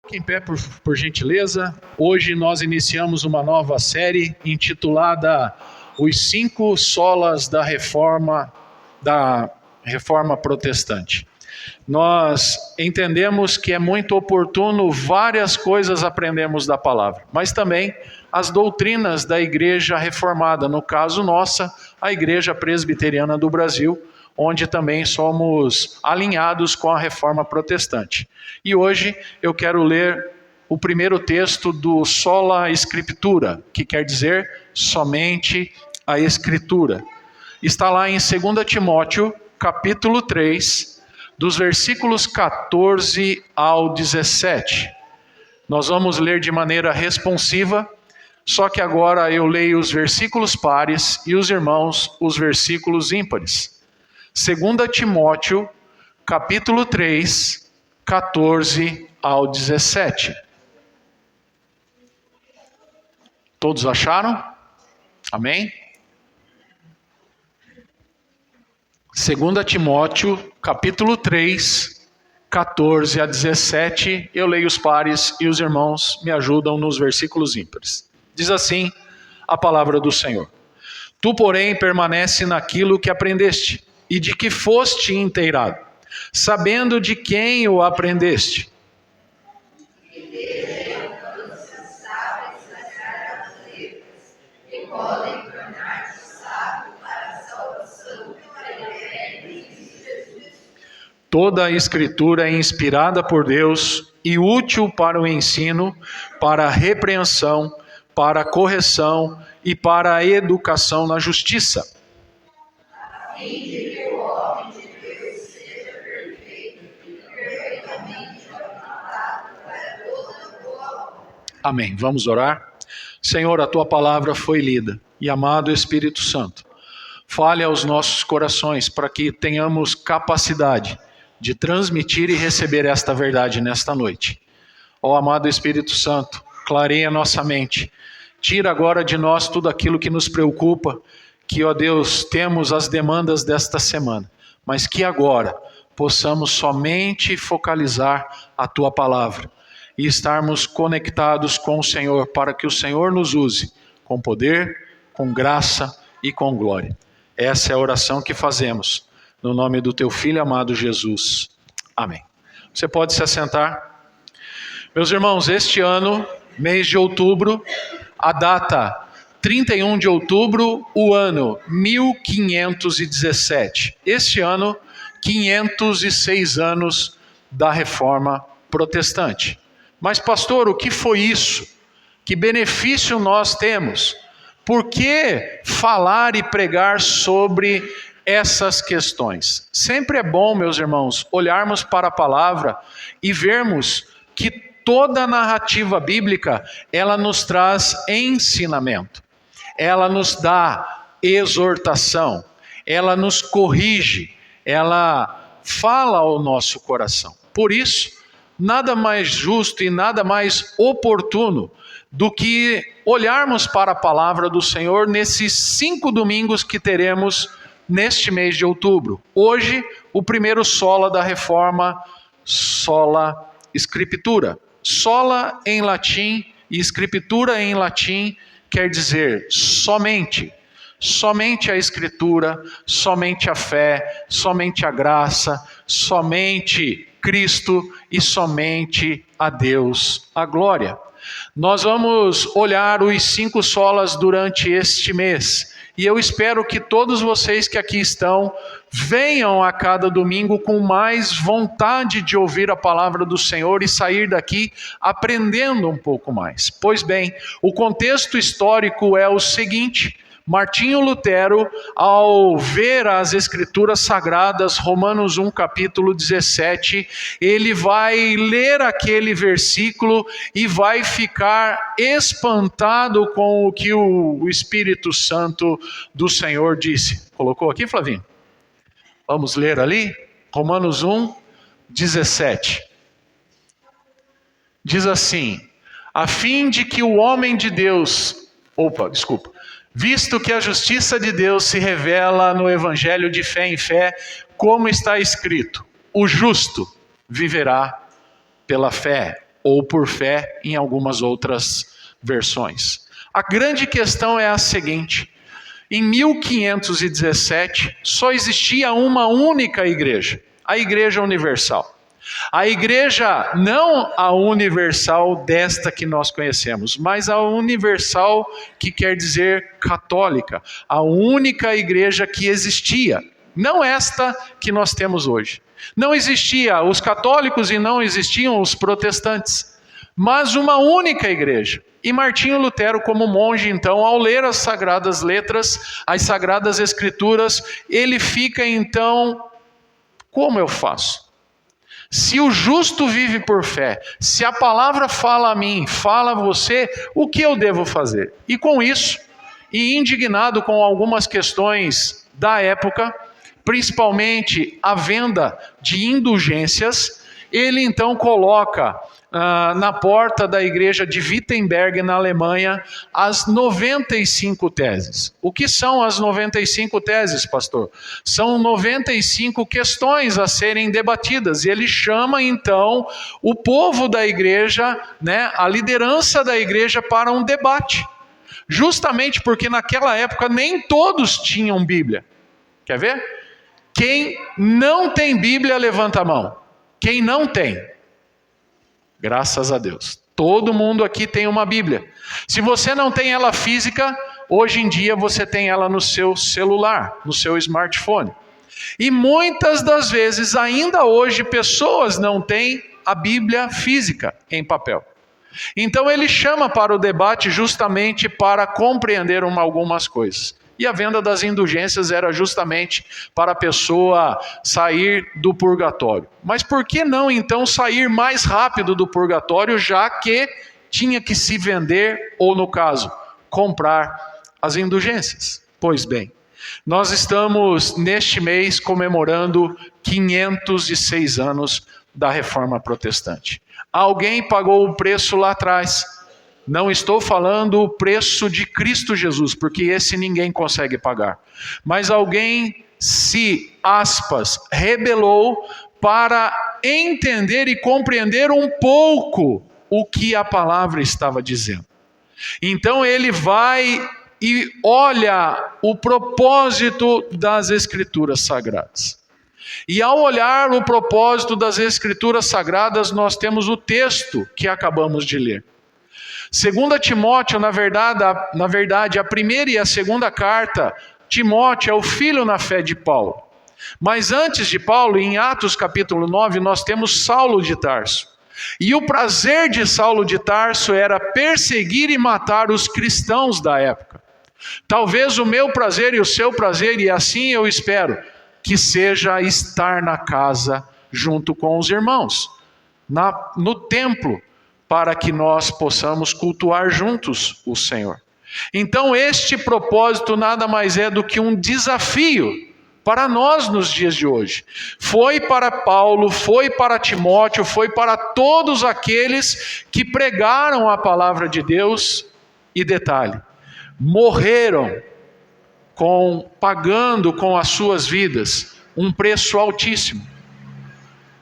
Fique em pé, por gentileza. Hoje nós iniciamos uma nova série intitulada Os 5 Solas da Reforma Protestante. Nós entendemos que é muito oportuno várias coisas aprendemos da palavra, mas também as doutrinas da Igreja Reformada, no caso nossa, a Igreja Presbiteriana do Brasil, onde também somos alinhados com a Reforma Protestante. E hoje eu quero ler o primeiro texto do Sola Scriptura, que quer dizer somente a Escritura. Está lá em 2 Timóteo, capítulo 3, dos versículos 14 ao 17. Nós vamos ler de maneira responsiva, só que agora eu leio os versículos pares e os irmãos os versículos ímpares. 2 Timóteo, capítulo 3, 14 ao 17. Todos acharam? Amém? 2 Timóteo, capítulo 3, 14 a 17. Eu leio os pares e os irmãos me ajudam nos versículos ímpares. Diz assim a palavra do Senhor: Tu, porém, permanece naquilo que aprendeste e de que foste inteirado, sabendo de quem o aprendeste. Toda a Escritura é inspirada por Deus e útil para o ensino, para a repreensão, para a correção e para a educação na justiça. Amém. Vamos orar? Senhor, a Tua palavra foi lida. E amado Espírito Santo, fale aos nossos corações para que tenhamos capacidade de transmitir e receber esta verdade nesta noite. Ó amado Espírito Santo, clareia nossa mente. Tira agora de nós tudo aquilo que nos preocupa, que, ó Deus, temos as demandas desta semana, mas que agora possamos somente focalizar a Tua palavra e estarmos conectados com o Senhor, para que o Senhor nos use com poder, com graça e com glória. Essa é a oração que fazemos, no nome do Teu Filho amado Jesus. Amém. Você pode se assentar. Meus irmãos, este ano, mês de outubro, a data 31 de outubro, o ano 1517. Este ano, 506 anos da Reforma Protestante. Mas, pastor, o que foi isso? Que benefício nós temos? Por que falar e pregar sobre essas questões? Sempre é bom, meus irmãos, olharmos para a palavra e vermos que toda a narrativa bíblica, ela nos traz ensinamento. Ela nos dá exortação. Ela nos corrige. Ela fala ao nosso coração. Por isso, nada mais justo e nada mais oportuno do que olharmos para a palavra do Senhor nesses 5 domingos que teremos neste mês de outubro. Hoje, o primeiro sola da Reforma, Sola Scriptura. Sola em latim e Scriptura em latim quer dizer somente. Somente a Escritura, somente a fé, somente a graça, somente Cristo e somente a Deus a glória. Nós vamos olhar os 5 solas durante este mês. E eu espero que todos vocês que aqui estão venham a cada domingo com mais vontade de ouvir a palavra do Senhor e sair daqui aprendendo um pouco mais. Pois bem, o contexto histórico é o seguinte: Martinho Lutero, ao ver as Escrituras Sagradas, Romanos 1, capítulo 17, ele vai ler aquele versículo e vai ficar espantado com o que o Espírito Santo do Senhor disse. Colocou aqui, Flavinho? Vamos ler ali? Romanos 1, 17. Diz assim: a fim de que o homem de Deus... Visto que a justiça de Deus se revela no evangelho de fé em fé, como está escrito: o justo viverá pela fé. ou por fé em algumas outras versões. A grande questão é a seguinte: em 1517 só existia uma única igreja, a Igreja Universal. A igreja, não a universal desta que nós conhecemos, mas a universal, que quer dizer católica, a única igreja que existia, não esta que nós temos hoje. Não existia os católicos e não existiam os protestantes, mas uma única igreja. E Martinho Lutero, como monge, então, ao ler as sagradas letras, as sagradas escrituras, ele fica então: como eu faço? Se o justo vive por fé, se a palavra fala a mim, fala a você, o que eu devo fazer? E com isso, e indignado com algumas questões da época, principalmente a venda de indulgências, ele então coloca na porta da igreja de Wittenberg, na Alemanha, as 95 teses. O que são as 95 teses, pastor? São 95 questões a serem debatidas, e ele chama então o povo da igreja, a liderança da igreja, para um debate. Justamente porque naquela época nem todos tinham Bíblia. Quer ver? Quem não tem Bíblia, levanta a mão. Quem não tem? Graças a Deus. Todo mundo aqui tem uma Bíblia. Se você não tem ela física, hoje em dia você tem ela no seu celular, no seu smartphone. E muitas das vezes, ainda hoje, pessoas não têm a Bíblia física em papel. Então ele chama para o debate justamente para compreender algumas coisas. E a venda das indulgências era justamente para a pessoa sair do purgatório. Mas por que não então sair mais rápido do purgatório, já que tinha que se vender, ou no caso, comprar as indulgências? Pois bem, nós estamos neste mês comemorando 506 anos da Reforma Protestante. Alguém pagou o preço lá atrás. Não estou falando o preço de Cristo Jesus, porque esse ninguém consegue pagar. Mas alguém se, aspas, rebelou para entender e compreender um pouco o que a palavra estava dizendo. Então ele vai e olha o propósito das Escrituras Sagradas. E ao olhar o propósito das Escrituras Sagradas, nós temos o texto que acabamos de ler. 2 Timóteo, na verdade, a primeira e a segunda carta, Timóteo é o filho na fé de Paulo. Mas antes de Paulo, em Atos capítulo 9, nós temos Saulo de Tarso. E o prazer de Saulo de Tarso era perseguir e matar os cristãos da época. Talvez o meu prazer e o seu prazer, e assim eu espero, que seja estar na casa junto com os irmãos, no templo, para que nós possamos cultuar juntos o Senhor. Então este propósito nada mais é do que um desafio para nós nos dias de hoje. Foi para Paulo, foi para Timóteo, foi para todos aqueles que pregaram a palavra de Deus, e detalhe, morreram pagando com as suas vidas um preço altíssimo.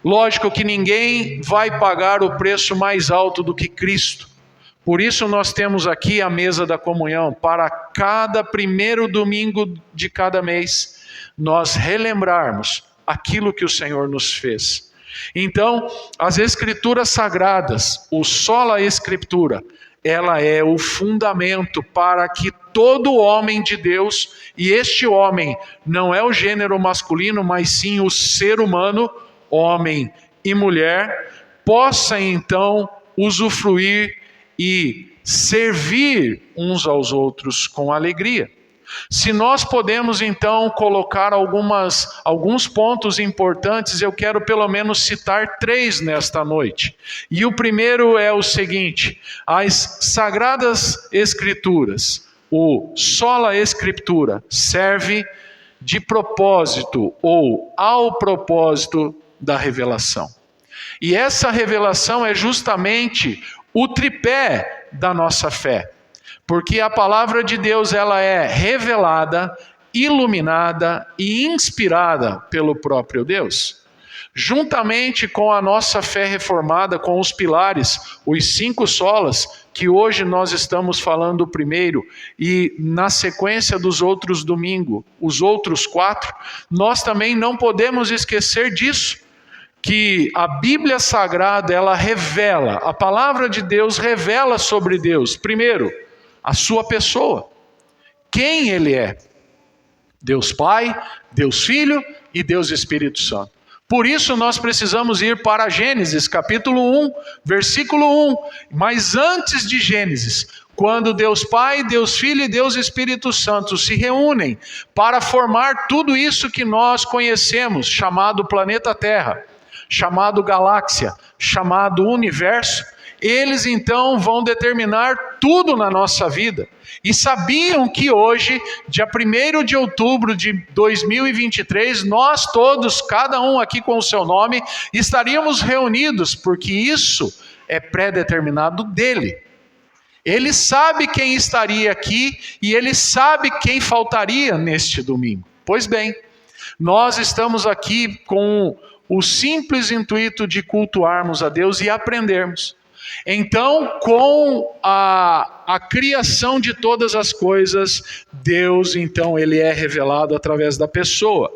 Lógico que ninguém vai pagar o preço mais alto do que Cristo. Por isso nós temos aqui a mesa da comunhão, para cada primeiro domingo de cada mês, nós relembrarmos aquilo que o Senhor nos fez. Então, as Escrituras Sagradas, o sola Escritura, ela é o fundamento para que todo homem de Deus, e este homem não é o gênero masculino, mas sim o ser humano, homem e mulher, possa então usufruir e servir uns aos outros com alegria. Se nós podemos então colocar alguns pontos importantes, eu quero pelo menos citar 3 nesta noite. E o primeiro é o seguinte: as Sagradas Escrituras, o sola Escritura, serve de propósito ou ao propósito da revelação. E essa revelação é justamente o tripé da nossa fé. Porque a palavra de Deus, ela é revelada, iluminada e inspirada pelo próprio Deus. juntamente com a nossa fé reformada, com os pilares, os 5 solas, que hoje nós estamos falando o primeiro, e na sequência dos outros domingos, os outros 4, nós também não podemos esquecer disso, que a Bíblia Sagrada, ela revela, a palavra de Deus revela sobre Deus, primeiro, a sua pessoa, quem Ele é, Deus Pai, Deus Filho e Deus Espírito Santo. Por isso nós precisamos ir para Gênesis, capítulo 1, versículo 1. Mas antes de Gênesis, quando Deus Pai, Deus Filho e Deus Espírito Santo se reúnem para formar tudo isso que nós conhecemos, chamado planeta Terra, chamado galáxia, chamado universo, eles então vão determinar tudo na nossa vida. E sabiam que hoje, dia 1º de outubro de 2023, nós todos, cada um aqui com o seu nome, estaríamos reunidos, porque isso é pré-determinado dele. Ele sabe quem estaria aqui e ele sabe quem faltaria neste domingo. Pois bem, nós estamos aqui com o simples intuito de cultuarmos a Deus e aprendermos. Então, com a criação de todas as coisas, Deus, então, Ele é revelado através da pessoa.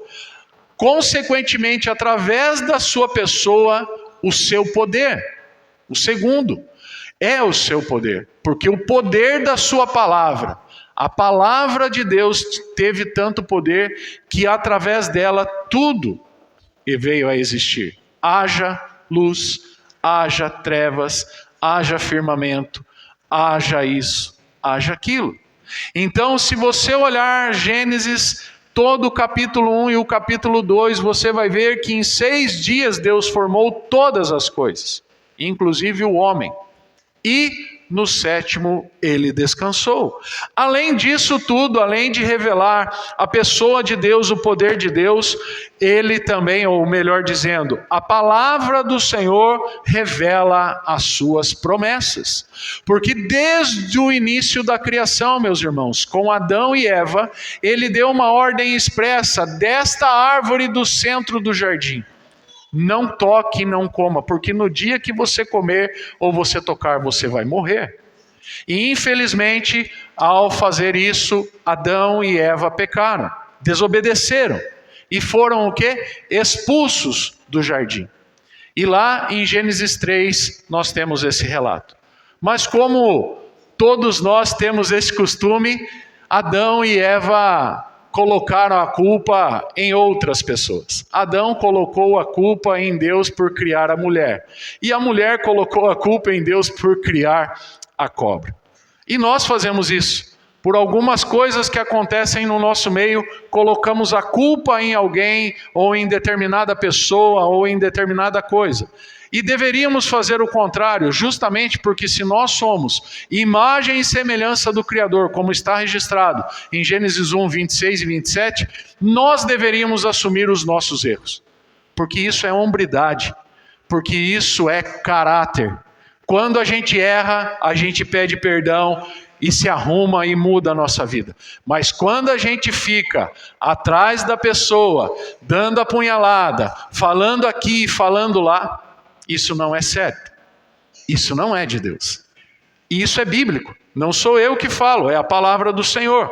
Consequentemente, através da sua pessoa, o seu poder. O segundo é o seu poder, porque o poder da sua palavra, a palavra de Deus teve tanto poder que através dela tudo veio a existir. Haja luz, haja trevas, haja firmamento, haja isso, haja aquilo. Então, se você olhar Gênesis, todo o capítulo 1 e o capítulo 2, você vai ver que em 6 dias Deus formou todas as coisas, inclusive o homem. E no 7º ele descansou. Além disso tudo, além de revelar a pessoa de Deus, o poder de Deus, ele também, ou melhor dizendo, a palavra do Senhor revela as suas promessas. Porque desde o início da criação, meus irmãos, com Adão e Eva, ele deu uma ordem expressa desta árvore do centro do jardim. Não toque e não coma, porque no dia que você comer ou você tocar, você vai morrer. E infelizmente, ao fazer isso, Adão e Eva pecaram, desobedeceram e foram o quê? Expulsos do jardim. E lá em Gênesis 3 nós temos esse relato. Mas como todos nós temos esse costume, Adão e Eva colocaram a culpa em outras pessoas. Adão colocou a culpa em Deus por criar a mulher. E a mulher colocou a culpa em Deus por criar a cobra. E nós fazemos isso. Por algumas coisas que acontecem no nosso meio, colocamos a culpa em alguém, ou em determinada pessoa, ou em determinada coisa. E deveríamos fazer o contrário, justamente porque se nós somos imagem e semelhança do Criador, como está registrado em Gênesis 1, 26 e 27, nós deveríamos assumir os nossos erros. Porque isso é hombridade, porque isso é caráter. Quando a gente erra, a gente pede perdão e se arruma e muda a nossa vida. Mas quando a gente fica atrás da pessoa, dando a punhalada, falando aqui, falando lá, isso não é certo. Isso não é de Deus. E isso é bíblico. Não sou eu que falo, é a palavra do Senhor.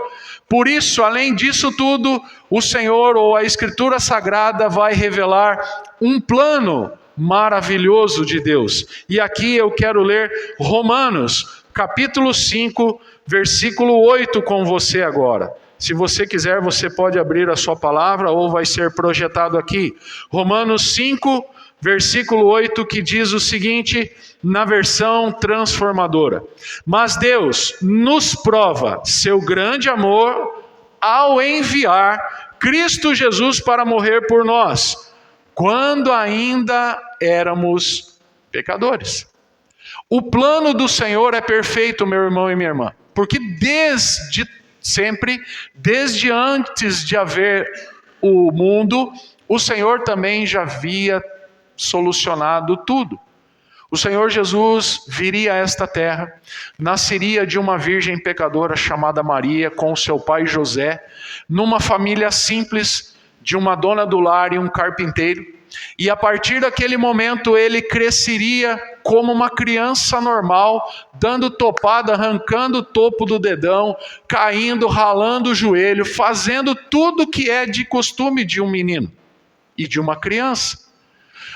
Por isso, além disso tudo, o Senhor ou a Escritura Sagrada vai revelar um plano maravilhoso de Deus. E aqui eu quero ler Romanos, capítulo 5, versículo 8 com você agora. Se você quiser, você pode abrir a sua palavra ou vai ser projetado aqui. Romanos 5, versículo 8, que diz o seguinte, na versão transformadora: mas Deus nos prova seu grande amor ao enviar Cristo Jesus para morrer por nós, quando ainda éramos pecadores. O plano do Senhor é perfeito, meu irmão e minha irmã, porque desde sempre, desde antes de haver o mundo, o Senhor também já havia solucionado tudo. O Senhor Jesus viria a esta terra, nasceria de uma virgem pecadora chamada Maria, com seu pai José, numa família simples, de uma dona do lar e um carpinteiro. E a partir daquele momento ele cresceria como uma criança normal, dando topada, arrancando o topo do dedão, caindo, ralando o joelho, fazendo tudo que é de costume de um menino e de uma criança.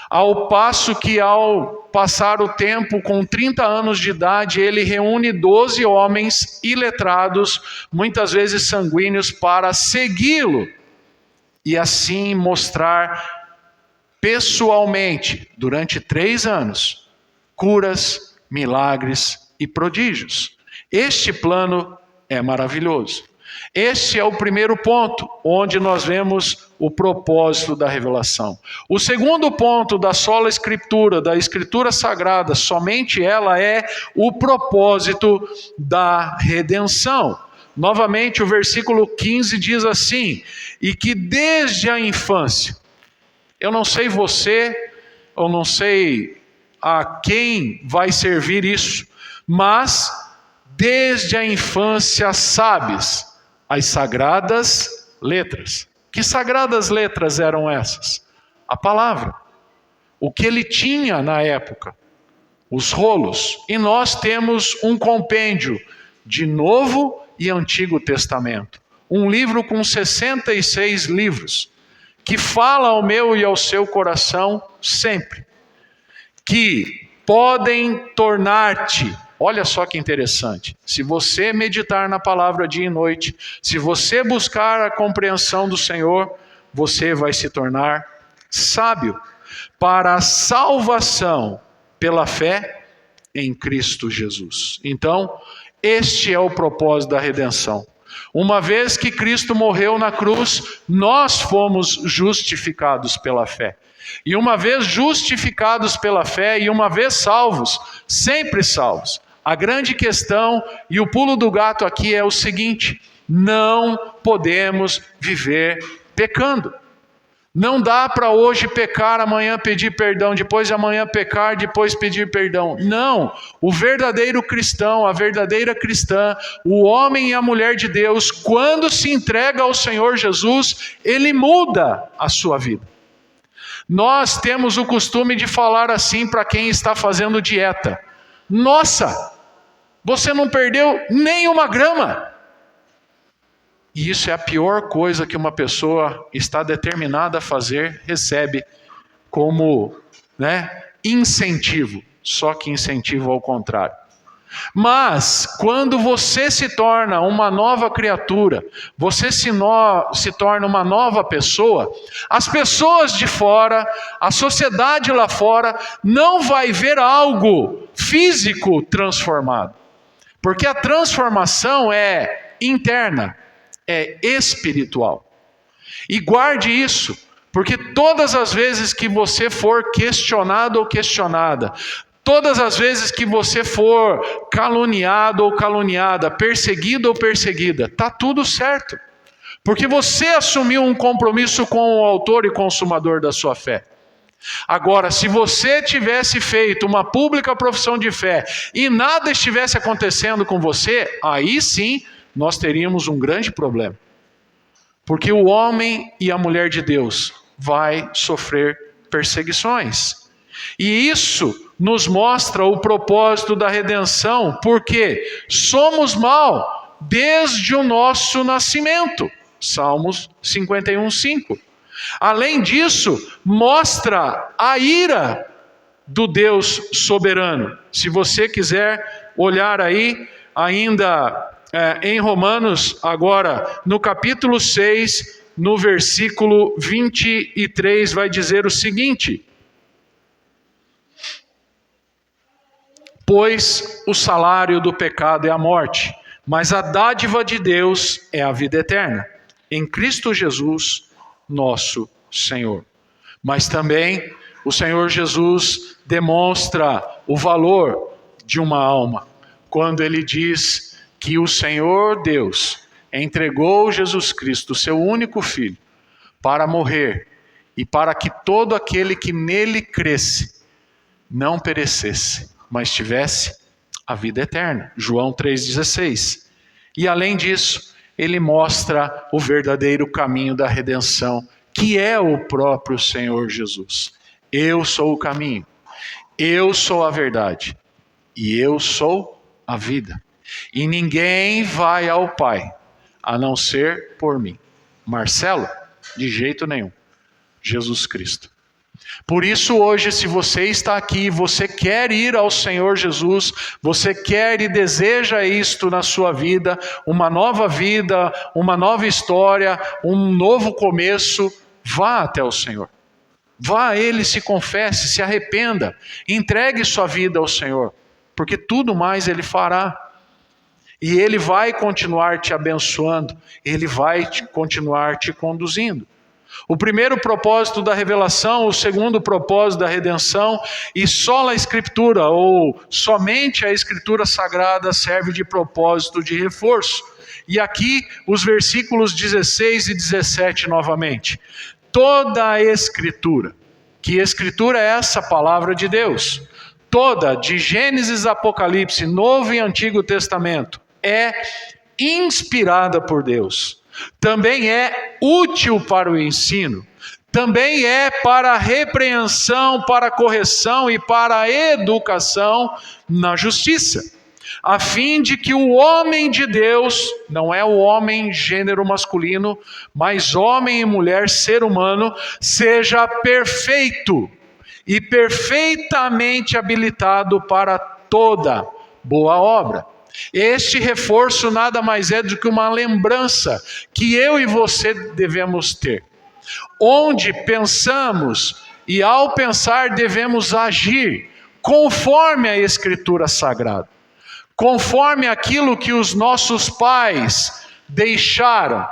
Ao passo que, ao passar o tempo, com 30 anos de idade, ele reúne 12 homens iletrados, muitas vezes sanguíneos, para segui-lo e assim mostrar pessoalmente, durante 3 anos, curas, milagres e prodígios. Este plano é maravilhoso. Este é o primeiro ponto, onde nós vemos o propósito da revelação. O segundo ponto da sola escritura, da escritura sagrada, somente ela é o propósito da redenção. Novamente, o versículo 15 diz assim: e que desde a infância, eu não sei você, eu não sei a quem vai servir isso, mas desde a infância sabes as sagradas letras. Que sagradas letras eram essas? A palavra. O que ele tinha na época, os rolos. E nós temos um compêndio de Novo e Antigo Testamento. Um livro com 66 livros, que fala ao meu e ao seu coração sempre, que podem tornar-te, olha só que interessante, se você meditar na palavra dia e noite, se você buscar a compreensão do Senhor, você vai se tornar sábio para a salvação pela fé em Cristo Jesus. Então, este é o propósito da redenção. Uma vez que Cristo morreu na cruz, nós fomos justificados pela fé. E uma vez justificados pela fé e uma vez salvos, sempre salvos. A grande questão e o pulo do gato aqui é o seguinte: não podemos viver pecando. Não dá para hoje pecar, amanhã pedir perdão, depois de amanhã pecar, depois pedir perdão. Não, o verdadeiro cristão, a verdadeira cristã, o homem e a mulher de Deus, quando se entrega ao Senhor Jesus, ele muda a sua vida. Nós temos o costume de falar assim para quem está fazendo dieta: nossa, você não perdeu nem uma grama. E isso é a pior coisa que uma pessoa está determinada a fazer, recebe como incentivo, só que incentivo ao contrário. Mas, quando você se torna uma nova criatura, você se torna uma nova pessoa, as pessoas de fora, a sociedade lá fora, não vai ver algo físico transformado. Porque a transformação é interna, é espiritual. E guarde isso, porque todas as vezes que você for questionado ou questionada, todas as vezes que você for caluniado ou caluniada, perseguido ou perseguida, está tudo certo. Porque você assumiu um compromisso com o autor e consumador da sua fé. Agora, se você tivesse feito uma pública profissão de fé e nada estivesse acontecendo com você, aí sim nós teríamos um grande problema. Porque o homem e a mulher de Deus vai sofrer perseguições. E isso nos mostra o propósito da redenção, porque somos mal desde o nosso nascimento. Salmos 51:5. Além disso, mostra a ira do Deus soberano. Se você quiser olhar aí, ainda em Romanos, agora no capítulo 6, no versículo 23, vai dizer o seguinte: pois o salário do pecado é a morte, mas a dádiva de Deus é a vida eterna, em Cristo Jesus, nosso Senhor. Mas também o Senhor Jesus demonstra o valor de uma alma, quando ele diz que o Senhor Deus entregou Jesus Cristo, seu único Filho, para morrer e para que todo aquele que nele cresce não perecesse, mas tivesse a vida eterna. João 3,16. E além disso, ele mostra o verdadeiro caminho da redenção, que é o próprio Senhor Jesus. Eu sou o caminho, eu sou a verdade e eu sou a vida. E ninguém vai ao Pai a não ser por mim. Marcelo? De jeito nenhum. Jesus Cristo. Por isso hoje, se você está aqui, você quer ir ao Senhor Jesus, você quer e deseja isto na sua vida, uma nova história, um novo começo, vá até o Senhor. Vá a Ele, se confesse, se arrependa, entregue sua vida ao Senhor, porque tudo mais Ele fará. E Ele vai continuar te abençoando, Ele vai continuar te conduzindo. O primeiro propósito da revelação, o segundo propósito da redenção, e só a Escritura, ou somente a Escritura Sagrada serve de propósito de reforço. E aqui os versículos 16 e 17 novamente. Toda a Escritura, que Escritura é essa palavra de Deus, toda, de Gênesis a Apocalipse, Novo e Antigo Testamento, é inspirada por Deus. Também é útil para o ensino, também é para a repreensão, para a correção e para a educação na justiça, a fim de que o homem de Deus, não é o homem gênero masculino, mas homem e mulher, ser humano, seja perfeito e perfeitamente habilitado para toda boa obra. Este reforço nada mais é do que uma lembrança que eu e você devemos ter. Onde pensamos e ao pensar devemos agir conforme a Escritura Sagrada. Conforme aquilo que os nossos pais deixaram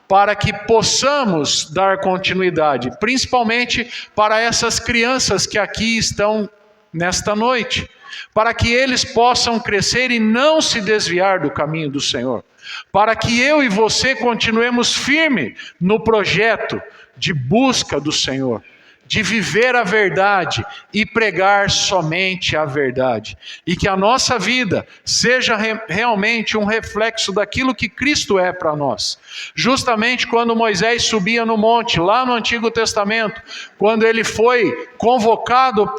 para que possamos dar continuidade. Principalmente para essas crianças que aqui estão nesta noite. Para que eles possam crescer e não se desviar do caminho do Senhor. Para que eu e você continuemos firme no projeto de busca do Senhor. De viver a verdade e pregar somente a verdade. E que a nossa vida seja realmente um reflexo daquilo que Cristo é para nós. Justamente quando Moisés subia no monte, lá no Antigo Testamento, quando ele foi convocado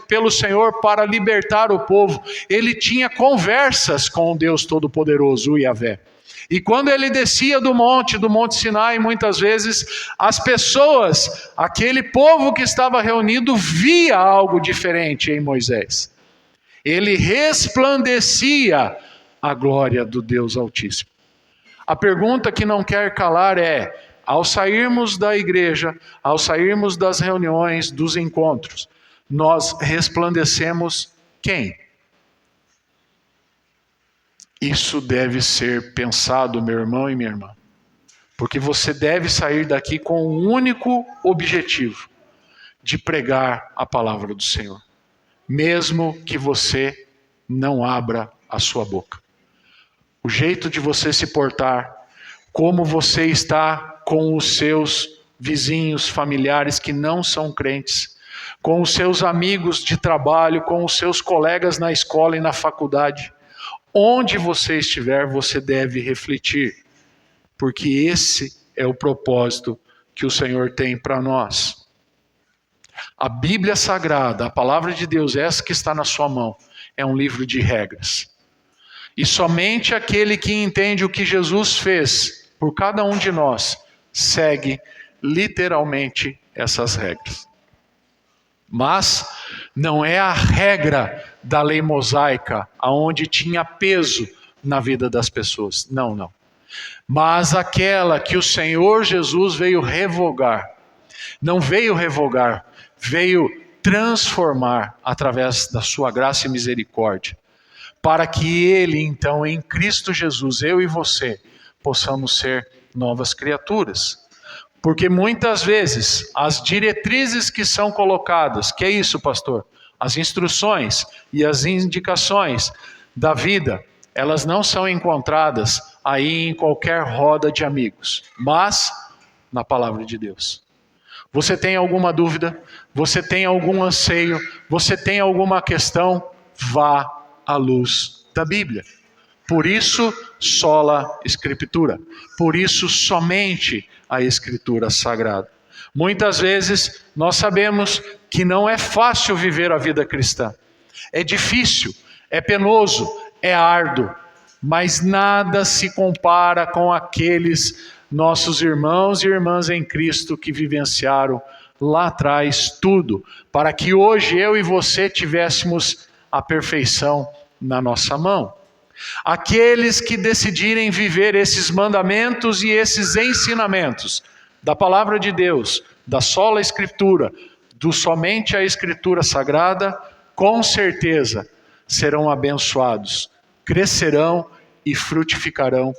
pelo Senhor para libertar o povo, ele tinha conversas com o Deus Todo-Poderoso, o Yahvé. E quando ele descia do Monte Sinai, muitas vezes, as pessoas, aquele povo que estava reunido, via algo diferente em Moisés. Ele resplandecia a glória do Deus Altíssimo. A pergunta que não quer calar é, ao sairmos da igreja, ao sairmos das reuniões, dos encontros, nós resplandecemos quem? Isso deve ser pensado, meu irmão e minha irmã, porque você deve sair daqui com um único objetivo, de pregar a palavra do Senhor, mesmo que você não abra a sua boca. O jeito de você se portar, como você está com os seus vizinhos, familiares que não são crentes, com os seus amigos de trabalho, com os seus colegas na escola e na faculdade, onde você estiver, você deve refletir, porque esse é o propósito que o Senhor tem para nós. A Bíblia Sagrada, a palavra de Deus, essa que está na sua mão, é um livro de regras. E somente aquele que entende o que Jesus fez por cada um de nós, segue literalmente essas regras. Mas não é a regra da lei mosaica, aonde tinha peso na vida das pessoas. Não. Mas aquela que o Senhor Jesus veio revogar. Não veio revogar, veio transformar através da sua graça e misericórdia. Para que Ele, então, em Cristo Jesus, eu e você, possamos ser novas criaturas. Porque muitas vezes as diretrizes que são colocadas, que é isso, pastor? As instruções e as indicações da vida, elas não são encontradas aí em qualquer roda de amigos, mas na palavra de Deus. Você tem alguma dúvida? Você tem algum anseio? Você tem alguma questão? Vá à luz da Bíblia. Por isso, sola Escritura. Por isso, somente a Escritura Sagrada. Muitas vezes nós sabemos que não é fácil viver a vida cristã. É difícil, é penoso, é árduo, mas nada se compara com aqueles nossos irmãos e irmãs em Cristo que vivenciaram lá atrás tudo, para que hoje eu e você tivéssemos a perfeição na nossa mão. Aqueles que decidirem viver esses mandamentos e esses ensinamentos da palavra de Deus, da sola Escritura, do somente a Escritura Sagrada, com certeza serão abençoados, crescerão e frutificarão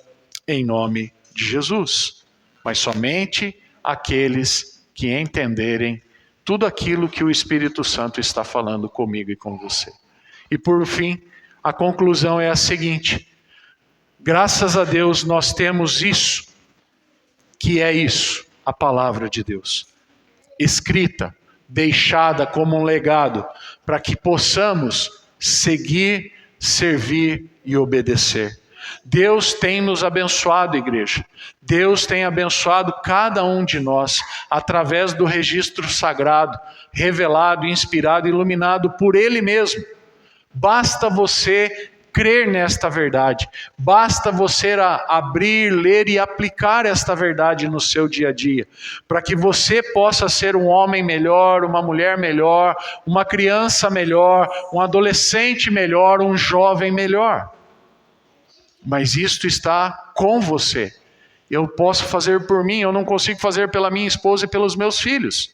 em nome de Jesus. Mas somente aqueles que entenderem tudo aquilo que o Espírito Santo está falando comigo e com você. E por fim, a conclusão é a seguinte: graças a Deus nós temos isso, que é isso, a palavra de Deus, escrita, deixada como um legado, para que possamos seguir, servir e obedecer. Deus tem nos abençoado, igreja. Deus tem abençoado cada um de nós através do registro sagrado, revelado, inspirado, iluminado por Ele mesmo. Basta você crer nesta verdade. Basta você abrir, ler e aplicar esta verdade no seu dia a dia, para que você possa ser um homem melhor, uma mulher melhor, uma criança melhor, um adolescente melhor, um jovem melhor. Mas isto está com você. Eu posso fazer por mim, eu não consigo fazer pela minha esposa e pelos meus filhos,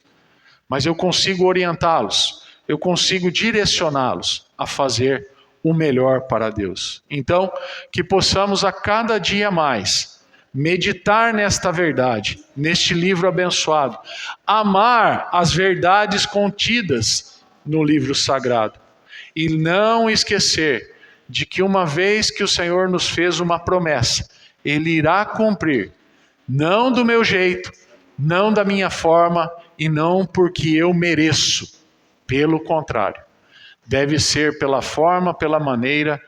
mas eu consigo orientá-los, eu consigo direcioná-los a fazer o melhor para Deus. Então, que possamos a cada dia mais meditar nesta verdade, neste livro abençoado, amar as verdades contidas no livro sagrado e não esquecer de que uma vez que o Senhor nos fez uma promessa, Ele irá cumprir, não do meu jeito, não da minha forma e não porque eu mereço, pelo contrário. Deve ser pela forma, pela maneira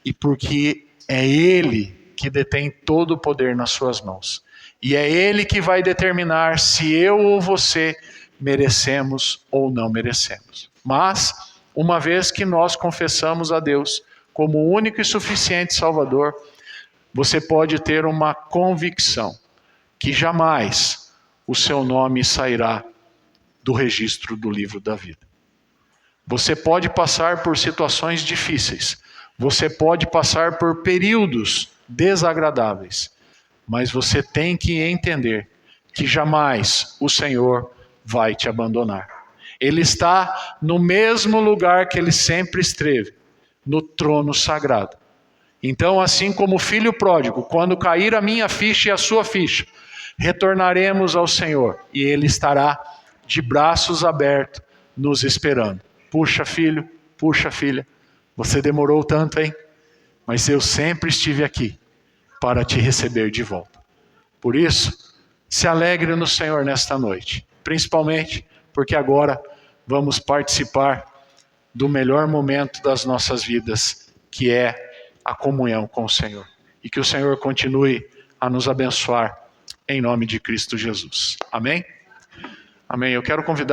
e porque é Ele que detém todo o poder nas suas mãos. E é Ele que vai determinar se eu ou você merecemos ou não merecemos. Mas, uma vez que nós confessamos a Deus como o único e suficiente Salvador, você pode ter uma convicção que jamais o seu nome sairá do registro do livro da vida. Você pode passar por situações difíceis, você pode passar por períodos desagradáveis, mas você tem que entender que jamais o Senhor vai te abandonar. Ele está no mesmo lugar que Ele sempre esteve, no trono sagrado. Então, assim como o filho pródigo, quando cair a minha ficha e a sua ficha, retornaremos ao Senhor e Ele estará de braços abertos nos esperando. Puxa, filho, puxa, filha, você demorou tanto, hein? Mas eu sempre estive aqui para te receber de volta. Por isso, se alegre no Senhor nesta noite, principalmente porque agora vamos participar do melhor momento das nossas vidas, que é a comunhão com o Senhor. E que o Senhor continue a nos abençoar em nome de Cristo Jesus. Amém? Amém. Eu quero convidar